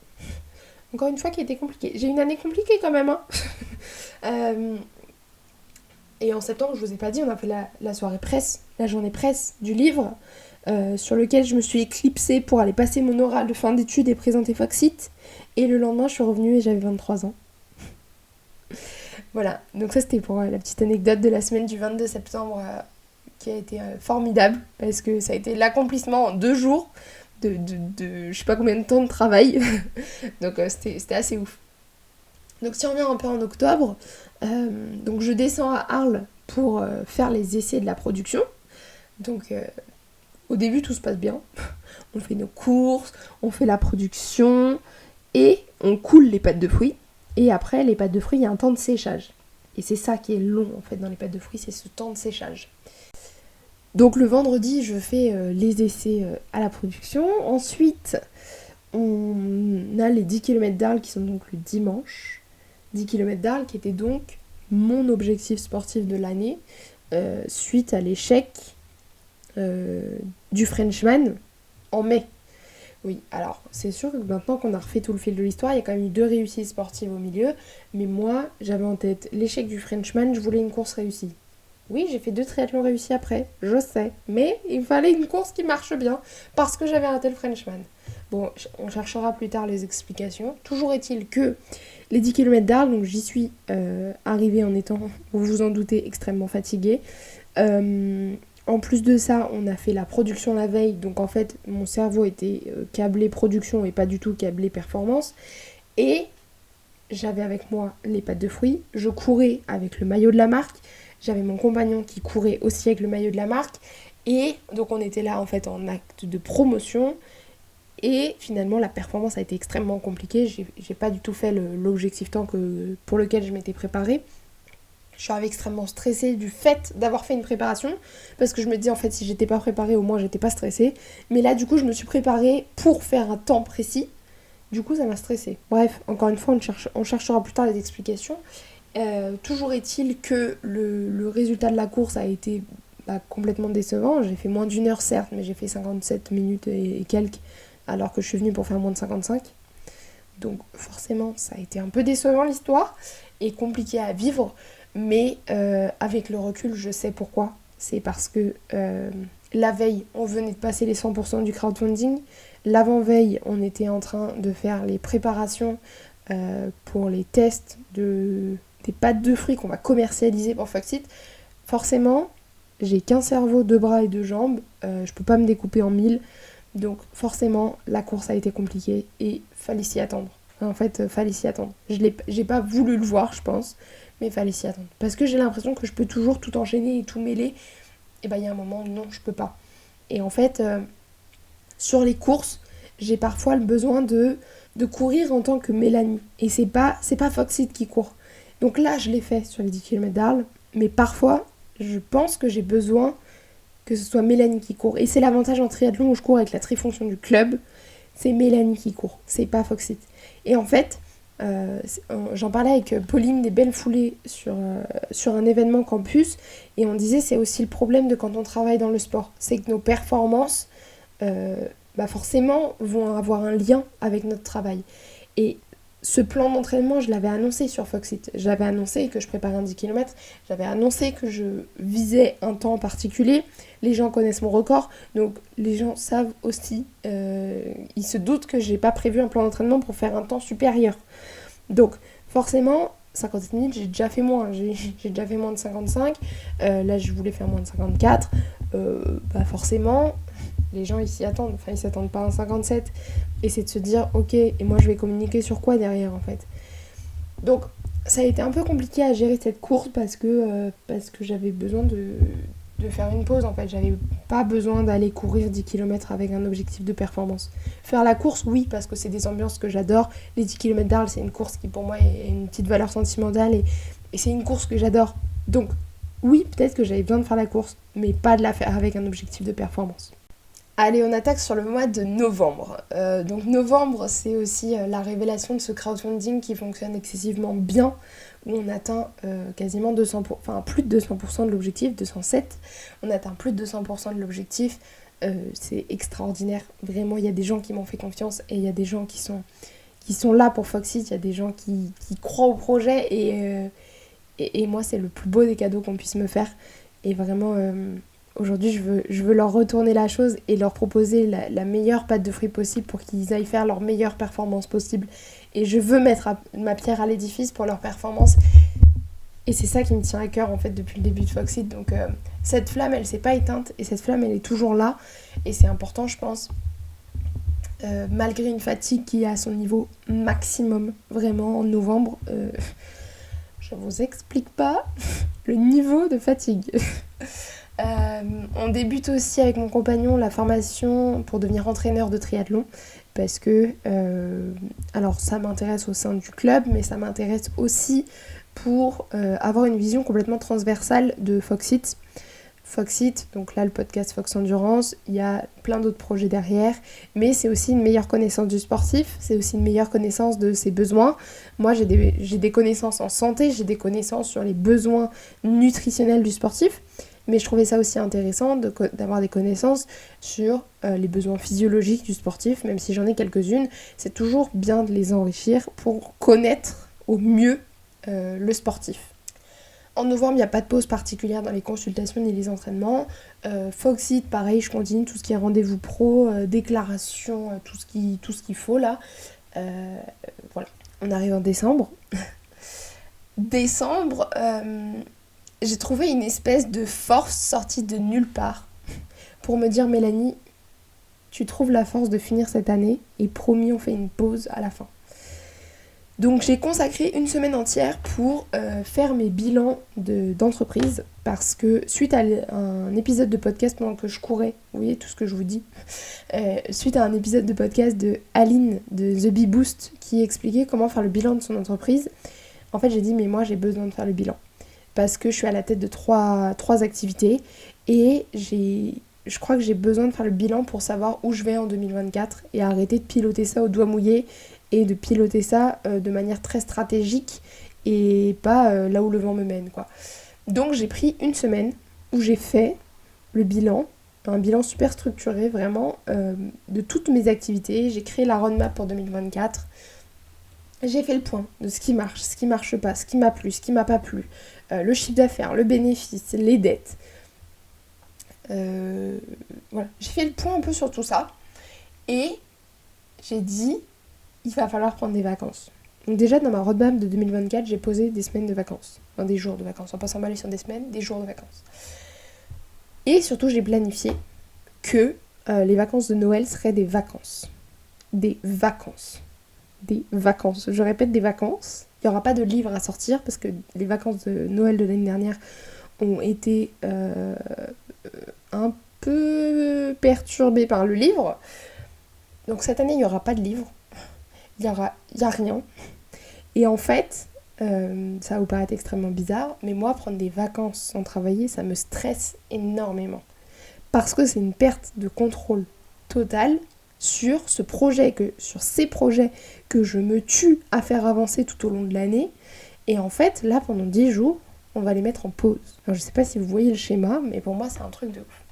encore une fois, qui a été compliqué. J'ai une année compliquée quand même, hein. Et en septembre, je vous ai pas dit, on a fait la soirée presse, la journée presse du livre, sur lequel je me suis éclipsée pour aller passer mon oral de fin d'études et présenter Foxit. Et le lendemain, je suis revenue et j'avais 23 ans. Voilà, donc ça c'était pour la petite anecdote de la semaine du 22 septembre qui a été formidable, parce que ça a été l'accomplissement en 2 jours de je sais pas combien de temps de travail. Donc c'était assez ouf. Donc si on revient un peu en octobre, donc je descends à Arles pour faire les essais de la production. Donc au début tout se passe bien, on fait nos courses, on fait la production et on coule les pâtes de fruits. Et après les pâtes de fruits, il y a un temps de séchage. Et c'est ça qui est long en fait dans les pâtes de fruits, c'est ce temps de séchage. Donc le vendredi, je fais les essais à la production. Ensuite, on a les 10 km d'Arles qui sont donc le dimanche. 10 km d'Arles qui était donc mon objectif sportif de l'année. suite à l'échec du Frenchman en mai. Oui, alors c'est sûr que maintenant qu'on a refait tout le fil de l'histoire, il y a quand même eu 2 réussites sportives au milieu, mais moi j'avais en tête l'échec du Frenchman, je voulais une course réussie. Oui, j'ai fait 2 triathlons réussis après, je sais, mais il fallait une course qui marche bien, parce que j'avais raté le Frenchman. Bon, on cherchera plus tard les explications. Toujours est-il que les 10 km d'Arles, donc j'y suis arrivée en étant, vous vous en doutez, extrêmement fatiguée. En plus de ça, on a fait la production la veille, donc en fait, mon cerveau était câblé production et pas du tout câblé performance. Et j'avais avec moi les pâtes de fruits, je courais avec le maillot de la marque, j'avais mon compagnon qui courait aussi avec le maillot de la marque, et donc on était là en fait en acte de promotion, et finalement la performance a été extrêmement compliquée, j'ai pas du tout fait l'objectif temps pour lequel je m'étais préparée. Je suis arrivée extrêmement stressée du fait d'avoir fait une préparation, parce que je me disais en fait si j'étais pas préparée au moins j'étais pas stressée, mais là du coup je me suis préparée pour faire un temps précis, du coup ça m'a stressée. Bref, encore une fois on cherchera plus tard les explications. Toujours est-il que le résultat de la course a été complètement décevant. J'ai fait moins d'1 heure certes, mais j'ai fait 57 minutes et quelques, alors que je suis venue pour faire moins de 55. Donc forcément ça a été un peu décevant l'histoire, et compliqué à vivre, mais avec le recul je sais pourquoi. C'est parce que la veille on venait de passer les 100% du crowdfunding, l'avant-veille on était en train de faire les préparations pour les tests des pâtes de fruits qu'on va commercialiser pour Foxit. Forcément, j'ai qu'un cerveau, 2 bras et 2 jambes, je peux pas me découper en 1000, donc forcément la course a été compliquée et fallait s'y attendre. En fait, fallait s'y attendre. J'ai pas voulu le voir, je pense, mais fallait s'y attendre. Parce que j'ai l'impression que je peux toujours tout enchaîner et tout mêler, et il y a un moment où non, je peux pas. Et en fait, sur les courses, j'ai parfois le besoin de courir en tant que Mélanie. Et c'est pas Foxit qui court. Donc là, je l'ai fait sur les 10 km d'Arles, mais parfois, je pense que j'ai besoin que ce soit Mélanie qui court. Et c'est l'avantage en triathlon où je cours avec la trifonction du club, c'est Mélanie qui court, c'est pas Foxit. Et en fait, j'en parlais avec Pauline des Belles Foulées sur un événement campus, et on disait c'est aussi le problème de quand on travaille dans le sport, c'est que nos performances forcément vont avoir un lien avec notre travail. Et ce plan d'entraînement, je l'avais annoncé sur Foxit. J'avais annoncé que je préparais un 10 km, j'avais annoncé que je visais un temps particulier. Les gens connaissent mon record, donc les gens savent aussi, ils se doutent que j'ai pas prévu un plan d'entraînement pour faire un temps supérieur. Donc forcément, 57 minutes, j'ai déjà fait moins. J'ai déjà fait moins de 55. Là, je voulais faire moins de 54. Forcément, les gens ils s'y attendent. Enfin, ils s'attendent pas à un 57. Et c'est de se dire, ok, et moi je vais communiquer sur quoi derrière en fait. Donc, ça a été un peu compliqué à gérer cette course parce que j'avais besoin de faire une pause en fait. J'avais pas besoin d'aller courir 10 km avec un objectif de performance. Faire la course, oui, parce que c'est des ambiances que j'adore. Les 10 km d'Arles, c'est une course qui pour moi est une petite valeur sentimentale et c'est une course que j'adore. Donc, oui, peut-être que j'avais besoin de faire la course, mais pas de la faire avec un objectif de performance. Allez, on attaque sur le mois de novembre. Donc novembre, c'est aussi la révélation de ce crowdfunding qui fonctionne excessivement bien, où on atteint quasiment 200%, enfin plus de 200% de l'objectif, 207. On atteint plus de 200% de l'objectif. C'est extraordinaire. Vraiment, il y a des gens qui m'ont fait confiance et il y a des gens qui sont là pour Foxit. Il y a des gens qui croient au projet et moi, c'est le plus beau des cadeaux qu'on puisse me faire. Et vraiment... Aujourd'hui, je veux leur retourner la chose et leur proposer la meilleure pâte de fruits possible pour qu'ils aillent faire leur meilleure performance possible. Et je veux mettre ma pierre à l'édifice pour leur performance. Et c'est ça qui me tient à cœur en fait depuis le début de Foxit. Donc cette flamme, elle s'est pas éteinte et cette flamme, elle est toujours là. Et c'est important, je pense, malgré une fatigue qui est à son niveau maximum, vraiment en novembre. Je vous explique pas le niveau de fatigue. On débute aussi avec mon compagnon la formation pour devenir entraîneur de triathlon parce que alors ça m'intéresse au sein du club mais ça m'intéresse aussi pour avoir une vision complètement transversale de Foxit. Foxit, donc là le podcast Fox Endurance, il y a plein d'autres projets derrière, mais c'est aussi une meilleure connaissance du sportif, c'est aussi une meilleure connaissance de ses besoins. Moi j'ai des connaissances en santé, j'ai des connaissances sur les besoins nutritionnels du sportif, mais je trouvais ça aussi intéressant d'avoir des connaissances sur les besoins physiologiques du sportif, même si j'en ai quelques-unes, c'est toujours bien de les enrichir pour connaître au mieux le sportif. En novembre, il n'y a pas de pause particulière dans les consultations ni les entraînements. Foxit, pareil, je continue tout ce qui est rendez-vous pro, déclaration, tout ce qu'il faut là. Voilà, on arrive en décembre. Décembre, j'ai trouvé une espèce de force sortie de nulle part pour me dire Mélanie, tu trouves la force de finir cette année et promis, on fait une pause à la fin. Donc j'ai consacré une semaine entière pour faire mes bilans d'entreprise parce que suite à un épisode de podcast pendant que je courais, vous voyez tout ce que je vous dis, suite à un épisode de podcast de Aline de The Bee Boost qui expliquait comment faire le bilan de son entreprise, en fait j'ai dit mais moi j'ai besoin de faire le bilan parce que je suis à la tête de trois activités et je crois que j'ai besoin de faire le bilan pour savoir où je vais en 2024 et arrêter de piloter ça au doigt mouillé et de piloter ça de manière très stratégique et pas là où le vent me mène, quoi. Donc j'ai pris une semaine où j'ai fait le bilan, un bilan super structuré vraiment de toutes mes activités. J'ai créé la roadmap pour 2024. J'ai fait le point de ce qui marche pas, ce qui m'a plu, ce qui m'a pas plu, le chiffre d'affaires, le bénéfice, les dettes. Voilà, j'ai fait le point un peu sur tout ça et j'ai dit il va falloir prendre des vacances. Donc déjà dans ma roadmap de 2024, j'ai posé des semaines de vacances, enfin des jours de vacances, on va pas s'emballer sur des semaines, des jours de vacances. Et surtout j'ai planifié que les vacances de Noël seraient des vacances. Des vacances. Des vacances. Je répète, des vacances. Il n'y aura pas de livre à sortir parce que les vacances de Noël de l'année dernière ont été un peu perturbées par le livre. Donc cette année, il n'y aura pas de livre. Il y a rien. Et en fait, ça va vous paraître extrêmement bizarre, mais moi, prendre des vacances sans travailler, ça me stresse énormément. Parce que c'est une perte de contrôle totale sur ces projets que je me tue à faire avancer tout au long de l'année. Et en fait, là, pendant 10 jours, on va les mettre en pause. Alors, je sais pas si vous voyez le schéma, mais pour moi, c'est un truc de ouf.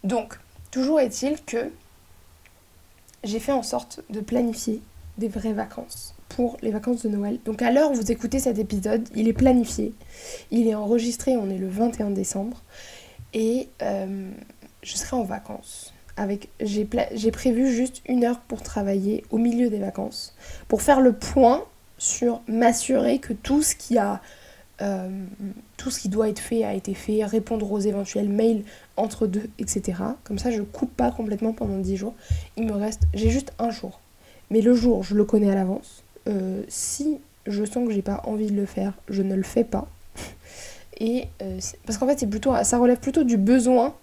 Donc, toujours est-il que j'ai fait en sorte de planifier des vraies vacances pour les vacances de Noël. Donc à l'heure où vous écoutez cet épisode, il est planifié, il est enregistré, on est le 21 décembre et je serai en vacances. J'ai prévu juste 1 heure pour travailler au milieu des vacances, pour faire le point sur m'assurer que tout ce qui doit être fait a été fait, répondre aux éventuels mails entre deux, etc. Comme ça je coupe pas complètement pendant 10 jours. J'ai juste un jour. Mais le jour, je le connais à l'avance. Si je sens que j'ai pas envie de le faire, je ne le fais pas. Et parce qu'en fait, ça relève plutôt du besoin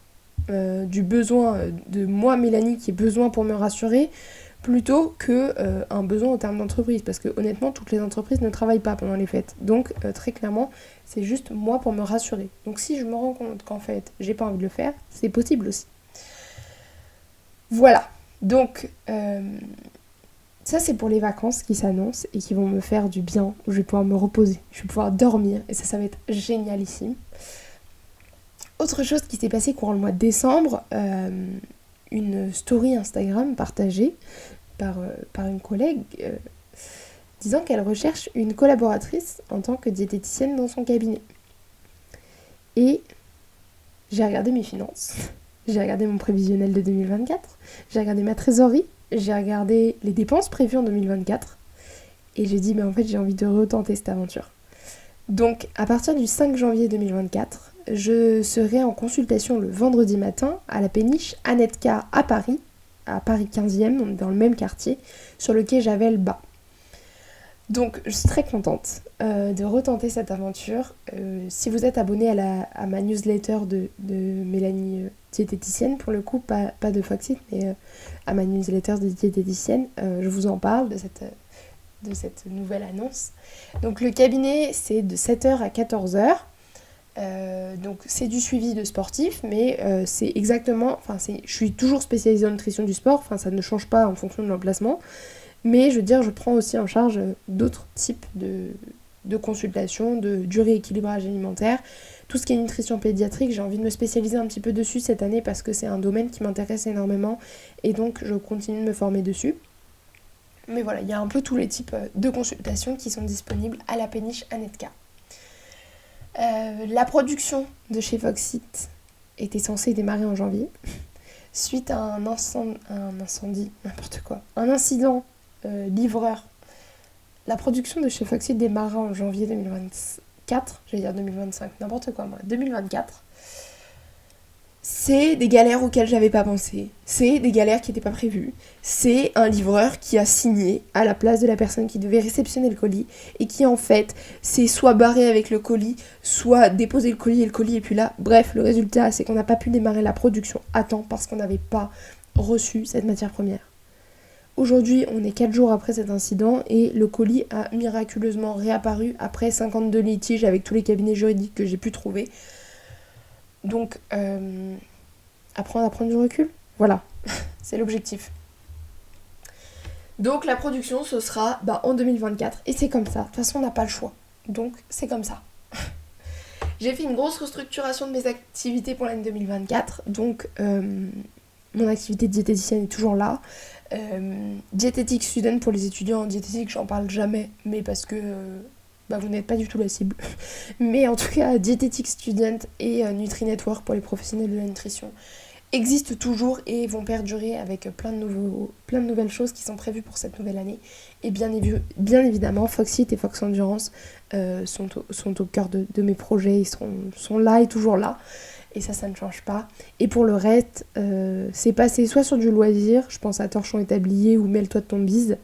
de moi, Mélanie, qui ai besoin pour me rassurer, plutôt que un besoin en termes d'entreprise. Parce que honnêtement, toutes les entreprises ne travaillent pas pendant les fêtes. Donc très clairement, c'est juste moi pour me rassurer. Donc si je me rends compte qu'en fait, j'ai pas envie de le faire, c'est possible aussi. Voilà. Donc ça, c'est pour les vacances qui s'annoncent et qui vont me faire du bien, où je vais pouvoir me reposer, je vais pouvoir dormir, et ça va être génialissime. Autre chose qui s'est passé courant le mois de décembre, une story Instagram partagée par une collègue disant qu'elle recherche une collaboratrice en tant que diététicienne dans son cabinet. Et j'ai regardé mes finances, j'ai regardé mon prévisionnel de 2024, j'ai regardé ma trésorerie, j'ai regardé les dépenses prévues en 2024 et j'ai dit, mais en fait, j'ai envie de retenter cette aventure. Donc, à partir du 5 janvier 2024, je serai en consultation le vendredi matin à la péniche Anetka à Paris 15e, on est dans le même quartier, sur le quai Javel-Bas. Donc, je suis très contente de retenter cette aventure. Si vous êtes abonné à ma newsletter de Mélanie diététicienne, pour le coup, pas de Foxit, mais à ma newsletter de diététicienne, je vous en parle de cette nouvelle annonce. Donc, le cabinet, c'est de 7h à 14h. Donc c'est du suivi de sportifs, mais c'est exactement, je suis toujours spécialisée en nutrition du sport, ça ne change pas en fonction de l'emplacement, mais je veux dire, je prends aussi en charge d'autres types de consultations, du rééquilibrage alimentaire, tout ce qui est nutrition pédiatrique. J'ai envie de me spécialiser un petit peu dessus cette année parce que c'est un domaine qui m'intéresse énormément et donc je continue de me former dessus. Mais voilà, il y a un peu tous les types de consultations qui sont disponibles à la péniche Anetka. La production de chez Foxit était censée démarrer en janvier suite à un incident livreur. La production de chez Foxit démarra en janvier 2024, j'allais dire 2025, n'importe quoi moi, 2024. C'est des galères auxquelles j'avais pas pensé, c'est des galères qui n'étaient pas prévues, c'est un livreur qui a signé à la place de la personne qui devait réceptionner le colis et qui en fait s'est soit barré avec le colis, soit déposé le colis et le colis est plus là. Bref, le résultat c'est qu'on n'a pas pu démarrer la production à temps parce qu'on n'avait pas reçu cette matière première. Aujourd'hui, on est 4 jours après cet incident et le colis a miraculeusement réapparu après 52 litiges avec tous les cabinets juridiques que j'ai pu trouver. Donc, apprendre à prendre du recul, voilà, c'est l'objectif. Donc la production, ce sera en 2024, et c'est comme ça. De toute façon, on n'a pas le choix, donc c'est comme ça. J'ai fait une grosse restructuration de mes activités pour l'année 2024, donc mon activité de diététicienne est toujours là. Diététique student pour les étudiants en diététique, j'en parle jamais, mais parce que... vous n'êtes pas du tout la cible. Mais en tout cas, Diététique Student et Nutri Network pour les professionnels de la nutrition existent toujours et vont perdurer avec plein de nouvelles choses qui sont prévues pour cette nouvelle année. Et bien évidemment, Foxit et Fox Endurance sont au cœur de mes projets. Ils sont là et toujours là. Et ça ne change pas. Et pour le reste, c'est passé soit sur du loisir, je pense à Torchon et Tablier ou Mêle-toi de ton bise.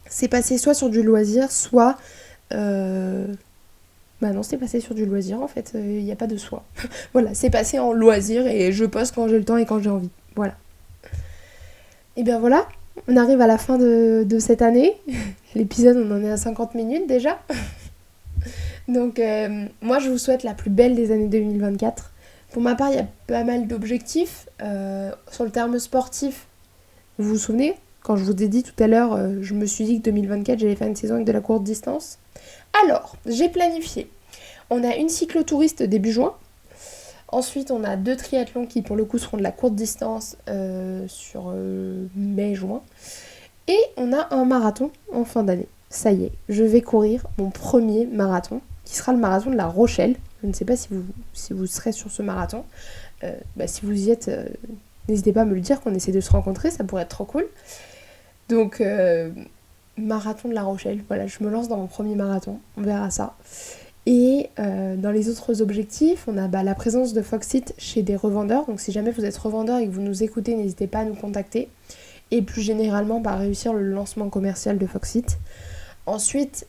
C'est passé soit sur du loisir, soit... non, c'est passé sur du loisir en fait, il n'y a pas de soi. Voilà, c'est passé en loisir et je poste quand j'ai le temps et quand j'ai envie. Voilà. Et bien voilà, on arrive à la fin de cette année. L'épisode, on en est à 50 minutes déjà. Donc moi je vous souhaite la plus belle des années 2024. Pour ma part, il y a pas mal d'objectifs. Sur le terme sportif, vous vous souvenez ? Quand je vous ai dit tout à l'heure, je me suis dit que 2024, j'allais faire une saison avec de la courte distance. Alors, j'ai planifié. On a une cyclotouriste début juin. Ensuite, on a 2 triathlons qui, pour le coup, seront de la courte distance sur mai-juin. Et on a un marathon en fin d'année. Ça y est, je vais courir mon premier marathon, qui sera le marathon de La Rochelle. Je ne sais pas si vous serez sur ce marathon. Si vous y êtes, n'hésitez pas à me le dire, qu'on essaie de se rencontrer, ça pourrait être trop cool. Donc, marathon de La Rochelle, voilà, je me lance dans mon premier marathon, on verra ça. Et dans les autres objectifs, on a la présence de Foxit chez des revendeurs. Donc si jamais vous êtes revendeur et que vous nous écoutez, n'hésitez pas à nous contacter. Et plus généralement, réussir le lancement commercial de Foxit. Ensuite,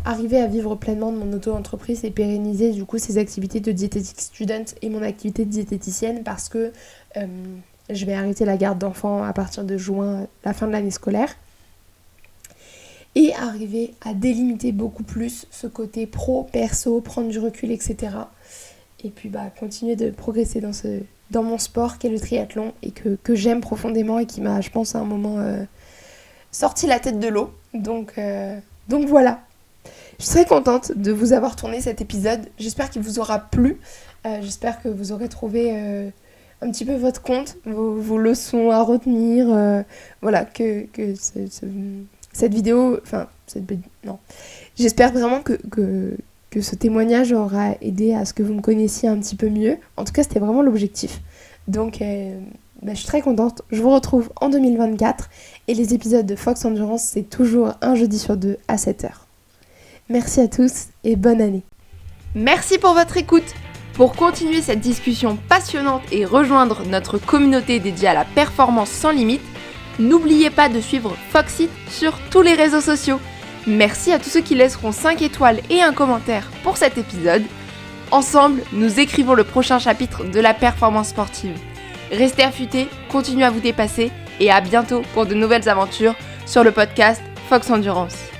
arriver à vivre pleinement de mon auto-entreprise et pérenniser du coup ces activités de diététique student et mon activité de diététicienne parce que je vais arrêter la garde d'enfants à partir de juin, la fin de l'année scolaire. Et arriver à délimiter beaucoup plus ce côté pro, perso, prendre du recul, etc. Et puis continuer de progresser dans mon sport qui est le triathlon et que j'aime profondément et qui m'a, je pense, à un moment sorti la tête de l'eau. Donc voilà. Je suis très contente de vous avoir tourné cet épisode. J'espère qu'il vous aura plu. J'espère que vous aurez trouvé un petit peu votre compte, vos leçons à retenir. Voilà, que cette vidéo... J'espère vraiment que ce témoignage aura aidé à ce que vous me connaissiez un petit peu mieux. En tout cas, c'était vraiment l'objectif. Donc, je suis très contente. Je vous retrouve en 2024. Et les épisodes de Fox Endurance, c'est toujours un jeudi sur 2 à 7h. Merci à tous et bonne année. Merci pour votre écoute. Pour continuer cette discussion passionnante et rejoindre notre communauté dédiée à la performance sans limite, n'oubliez pas de suivre Foxit sur tous les réseaux sociaux. Merci à tous ceux qui laisseront 5 étoiles et un commentaire pour cet épisode. Ensemble, nous écrivons le prochain chapitre de la performance sportive. Restez affûtés, continuez à vous dépasser et à bientôt pour de nouvelles aventures sur le podcast Fox Endurance.